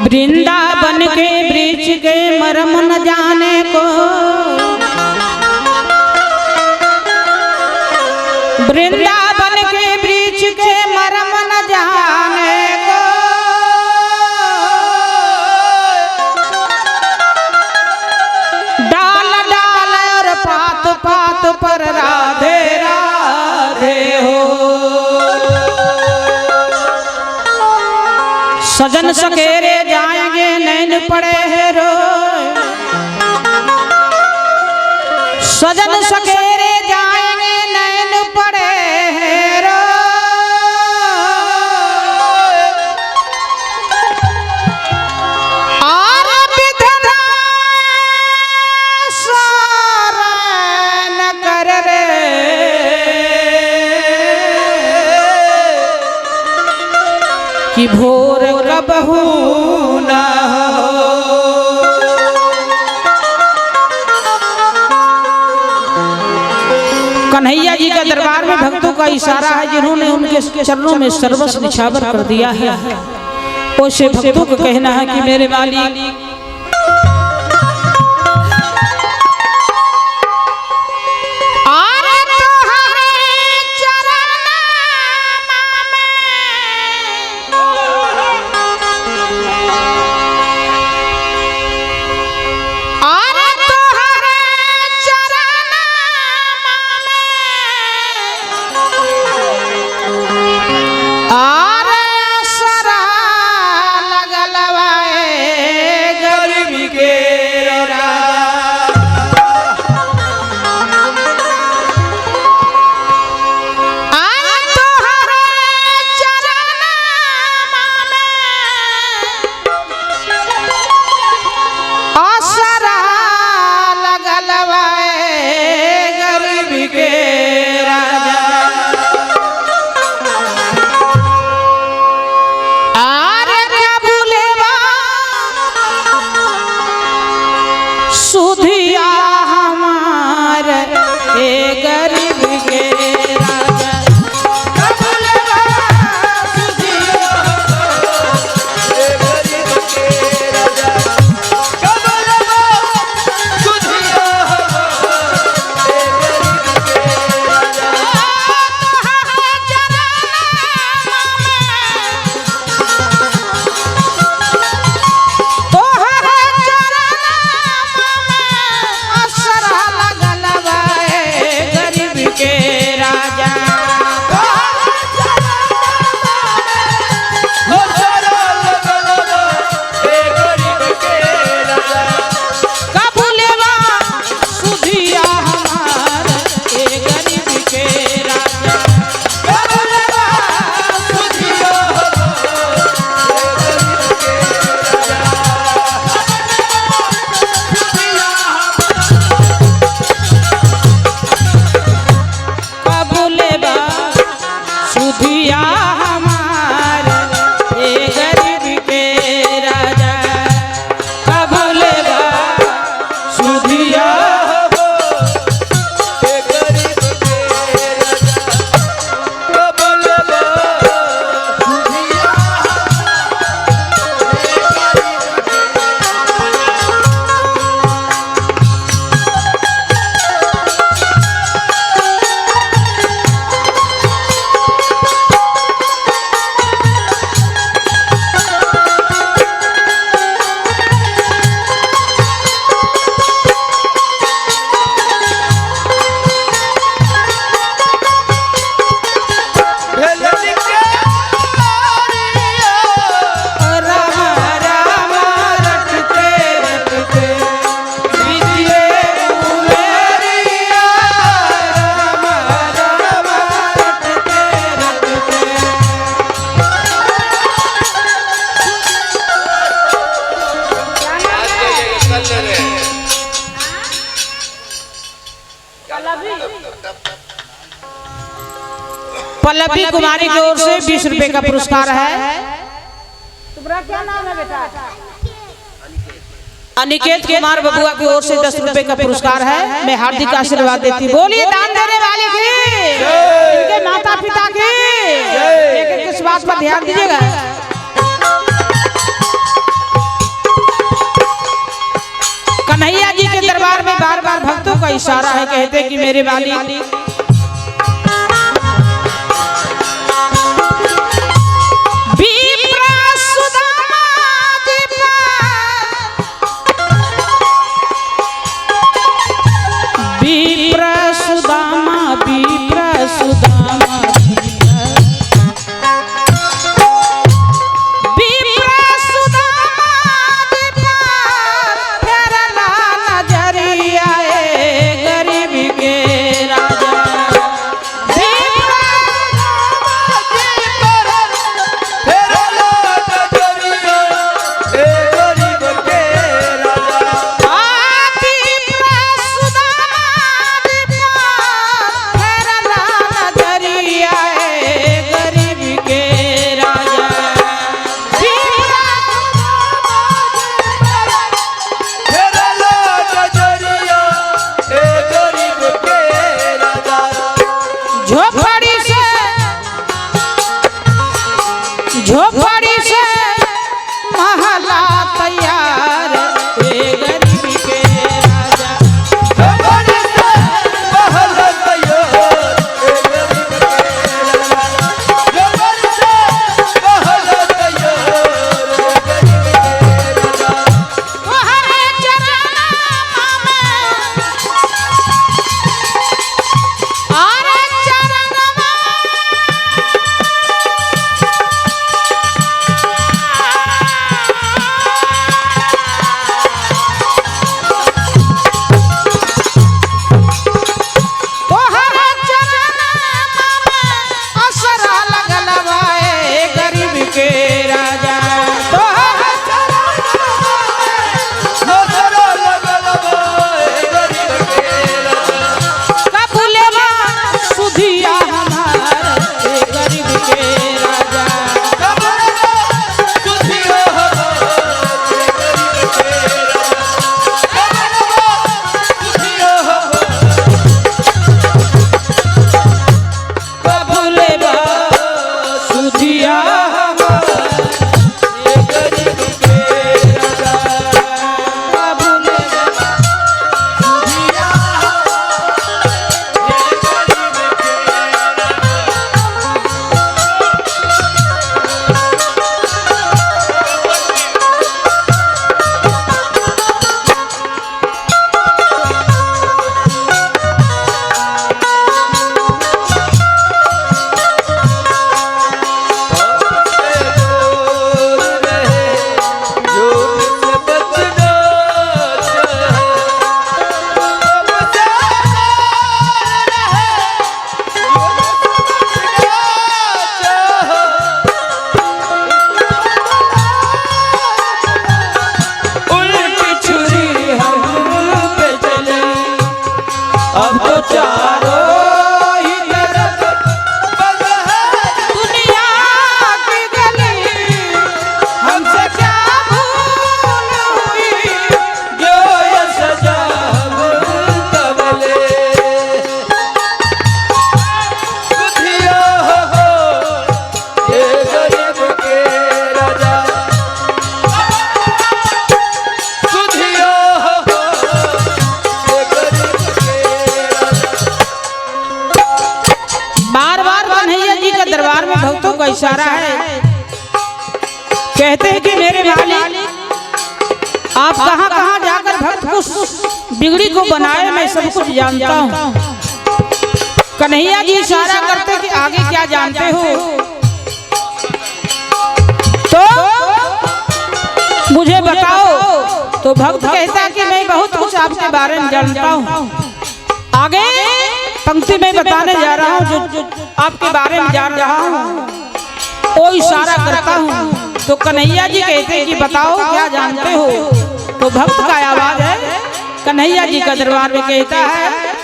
वृंदावन के वृक्ष के मरम न जाने को, वृंदावन के वृक्ष के मरम न जाने को, डाल डाल और पात पात पर राधे राधे हो। सजन सकेरे जाएंगे नैन पड़े हैं रो, सजन सकेरे जाएंगे नैन पड़े हैं रो। और विधना सारण कर रे, कि भोर कबहू ना हो। कन्हैया जी का दरबार में भक्तों का इशारा है, जिन्होंने उनके चरणों में सर्वस्व निछावर कर दिया है, उसे भक्तों को कहना है कि मेरे मालिक पल्लवी कुमारी की ओर से 20 रुपए का पुरस्कार है। तुम्हारा क्या नाम है बेटा? अनिकेत कुमार बबुआ की ओर से 10 रुपए का पुरस्कार है। मैं हार्दिक आशीर्वाद देती। बोलिए दान देने वाले की, इनके माता पिता की, एक इस बात पर ध्यान दीजिएगा। का इशारा है। कहते कि मेरे मालिक झोपड़ी से महला तैयार गरीब के राजा। झोपड़ी से महला तैयार गरीब के राजा। झोपड़ी से महला तैयार गरीब के राजा। तुम्हारे चरणों में आरे चरणों दरबार में भक्तों का इशारा है। कहते हैं कि मेरे मालिक आप कहां कहां जाकर भक्त को बिगड़ी को बनाए, मैं सब कुछ जानता हूं। कन्हैया जी इशारा करते कि आगे क्या जानते हो, तो मुझे बताओ। तो भक्त कहता है कि मैं बहुत कुछ आपके बारे में जानता हूं। आगे पंक्ति में बताने जा रहा हूं जो आपके बारे में जान रहा हूं, वो इशारा करता हूं। तो कन्हैया जी कहते हैं कि बताओ क्या जानते हो। तो भक्त का आवाज है, कन्हैया जी का दरबार में कहता है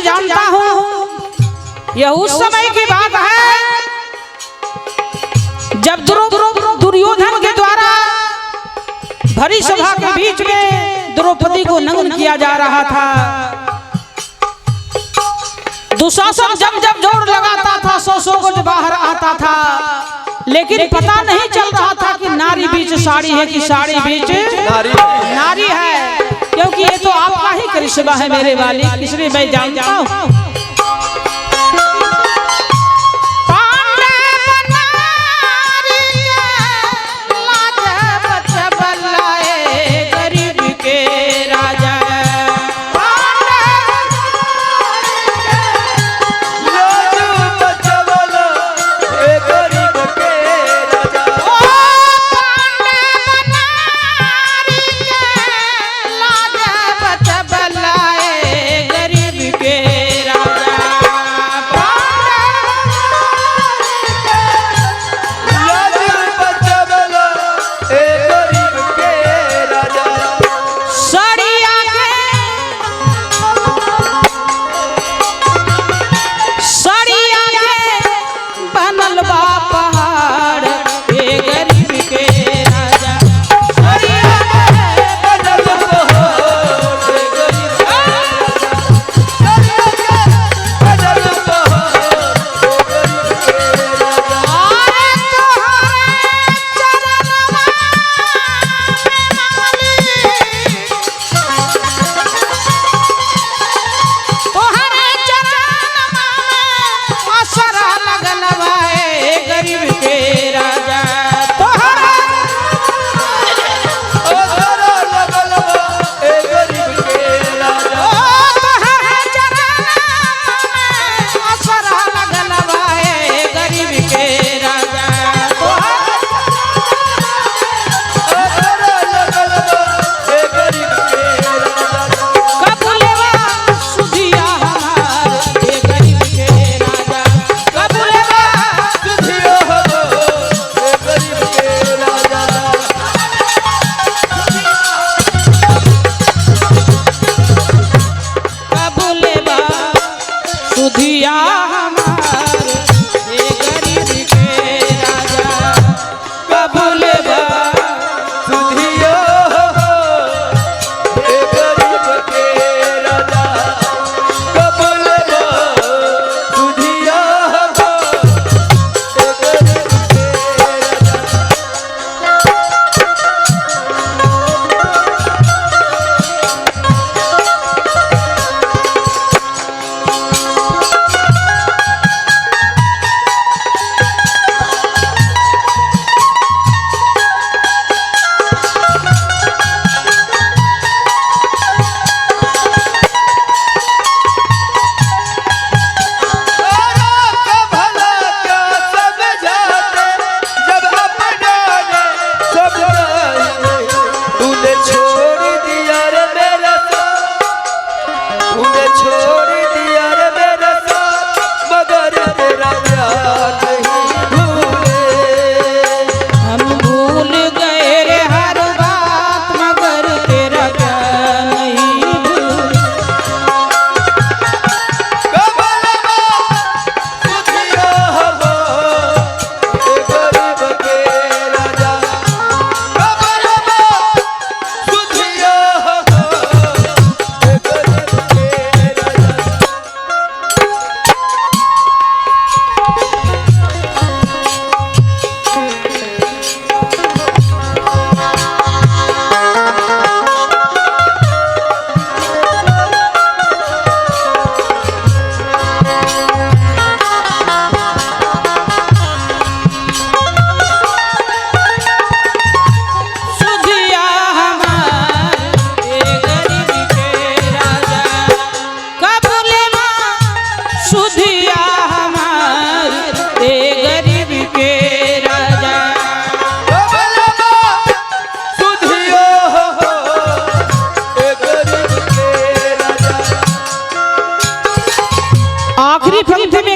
जानता हूँ यह उस समय की बात है जब दुर्योधन के द्वारा भरी सभा के बीच में द्रौपदी को नंगन किया जा रहा था। दुशासन जब जब जोर लगाता था सौ को बाहर आता था, लेकिन पता नहीं चल रहा था कि नारी बीच साड़ी है कि साड़ी बीच नारी है, क्योंकि ये तो आपका ही करिश्मा है मेरे वाली, इसलिए मैं जानता हूँ।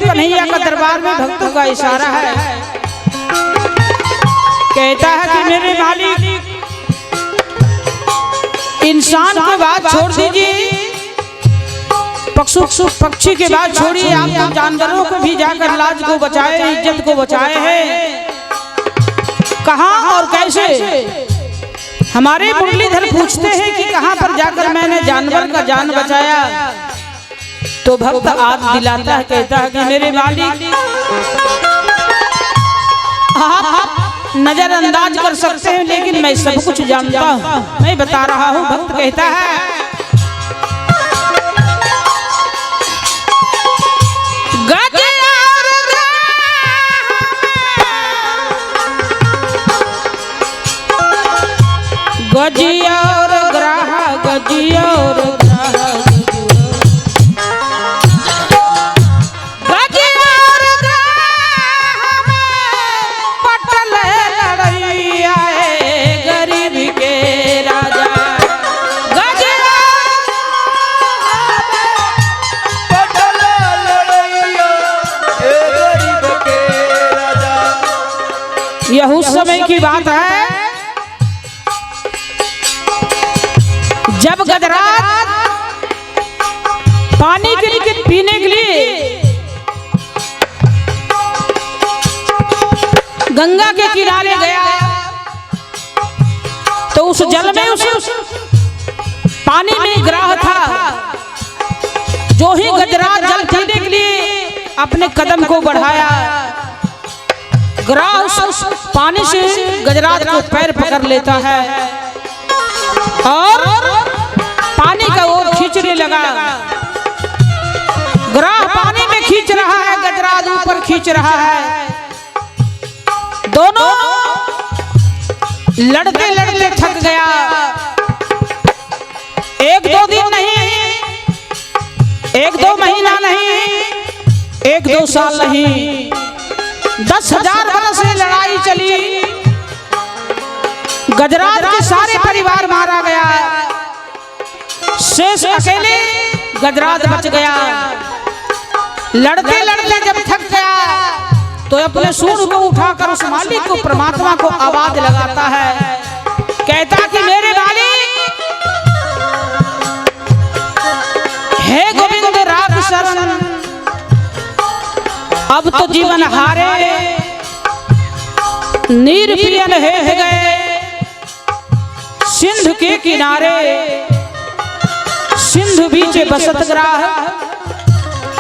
कन्हैया का दरबार में भक्तों का इशारा है, कहता है कि मेरे मालिक इंसान की बात छोड़ दीजिए, पक्षी के बाद छोड़िए, आप तो जानवरों को भी जाकर लाज को बचाए, इज्जत को बचाए हैं। कहाँ और कैसे? हमारे मुरलीधर पूछते हैं कि कहाँ पर जाकर मैंने जानवर का जान बचाया। तो भक्त आज दिलाता है, कहता है कि मेरे मालिक आप नजरअंदाज कर सकते हैं, लेकिन मैं सब कुछ जानता हूँ, मैं बता रहा हूँ। भक्त कहता है गजिया और ग्राह, गजिया और ग्राह, गजिया और ग्राह में पटल लड़ैया गरीब के राजा। गजिया पटल लड़ैया गरीब के राजा। यह उस समय की बात है जब गजराज पानी के लिए पीने के लिए गंगा के किनारे गया, तो उस जल में उस पानी में ग्राह था। जो ही गजराज जल पीने के लिए अपने कदम को बढ़ाया, ग्राह उस पानी से गजराज को पैर पकड़ लेता है और पानी का ओर खींचने लगा। ग्राह पानी में खींच रहा है, गजराज ऊपर खींच रहा है। दोनों लड़ते लड़ते थक गया। एक दो दिन नहीं, एक दो महीना नहीं, एक दो साल नहीं, 10,000 वर्ष से लड़ाई चली। गजराज के सारे परिवार मारा गया, शेष अकेले गजराज बच गया। लड़ते लड़ते जब थक गया तो अपने सूंड को उठाकर उस मालिक को, परमात्मा को आवाज लगाता है, कहता कि मेरे मालिक, हे गोविंद राग शरण, अब तो जीवन हारे, निर्पियन है गए सिंधु के किनारे। सिंधु बीचे बसत ग्राह,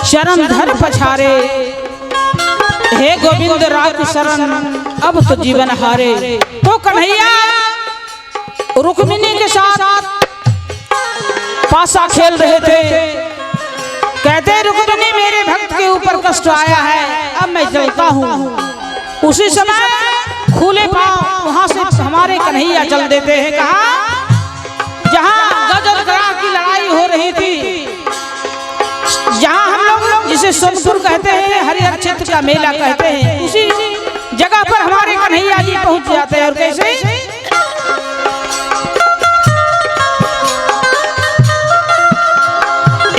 शरण धर पछारे। हे गोविंद राग शरण, अब तो जीवन हारे। तो कन्हैया रुक्मिणी के साथ पासा खेल रहे थे। कहते रुक्मिणी, मेरे भक्त के ऊपर कष्ट आया है, अब मैं चलता हूँ। उसी समय खुले पांव वहां से हमारे कन्हैया चल देते हैं। कहा? जहां गज और ग्राह की लड़ाई हो रही थी, जहां हम लोग जिसे सोनपुर कहते हैं, हरिहर क्षेत्र का मेला कहते हैं, उसी जगह पर हमारे कन्हैया जी पहुंच जाते हैं। और कैसे?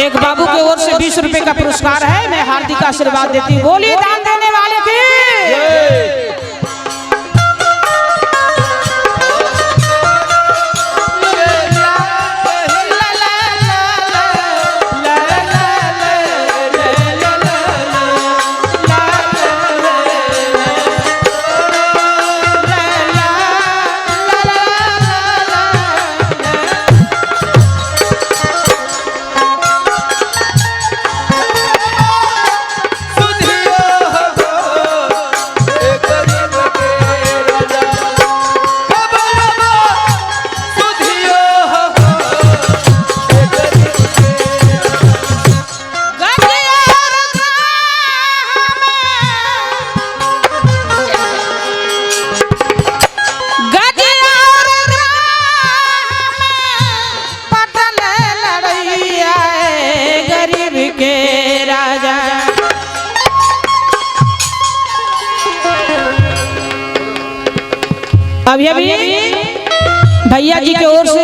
एक बाबू की ओर से 20 रुपए का पुरस्कार है, मैं हार्दिक आशीर्वाद देती हूँ। बोलिए दान देने वाले की। अभी अभी भैया जी की ओर से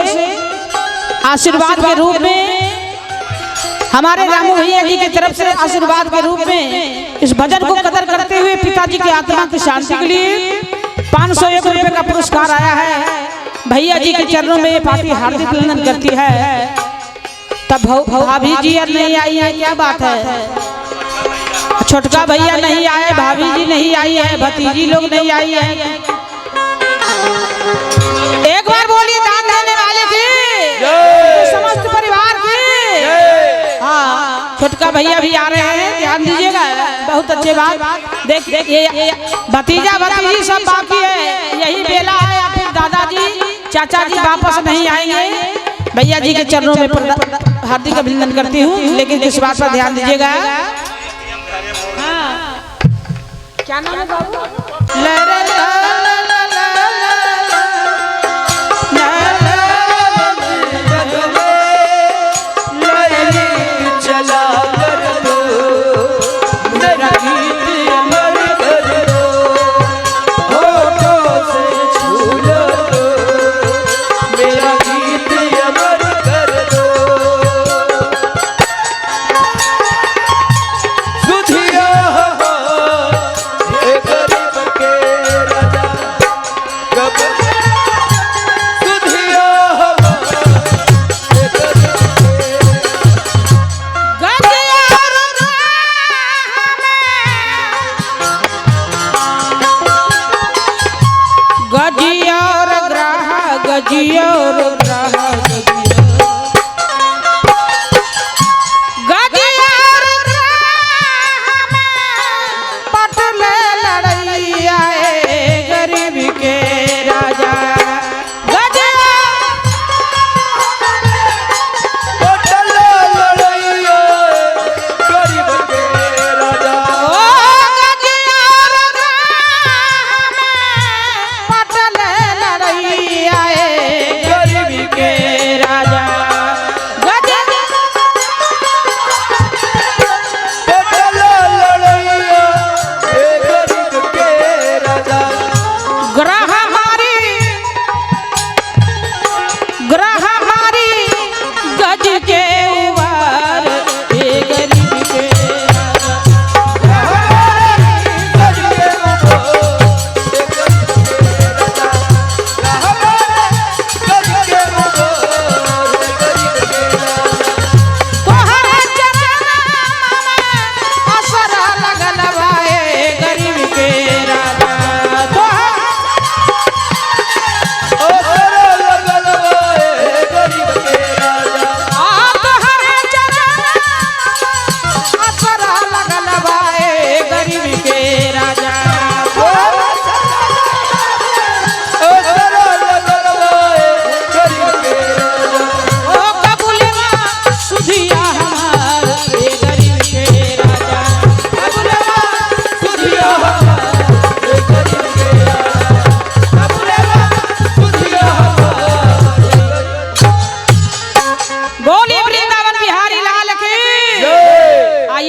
आशीर्वाद के रूप में, हमारे रामू भैया जी की तरफ से आशीर्वाद के रूप में इस भजन को कदर करते हुए पिताजी की आत्मा की शांति के लिए 501 रुपए का पुरस्कार आया है। भैया जी के चरणों में ये पार्टी हार्दिक अभिनंदन करती है। तब भाभी जी नहीं आई है, क्या बात है? छोटका भैया नहीं आए, भाभी जी नहीं आई है, भतीजी लोग नहीं आई है। एक बार बोलिए दान देने वाले की, समस्त परिवार की। हाँ, छोटका भैया भी आ रहे हैं, ध्यान दीजिएगा। बहुत अच्छे बात। देख ये भतीजा भतीजी सब बाकी है, यही बेला है। या फिर दादाजी चाचा जी वापस नहीं आएंगे। भैया जी के चरणों में हार्दिक अभिनंदन करती हूँ, लेकिन इस बात पर ध्यान दीजिएगा। क्या नाम है बाबू?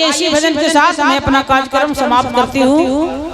इसी भजन के साथ मैं अपना कार्यक्रम समाप्त करती हूँ।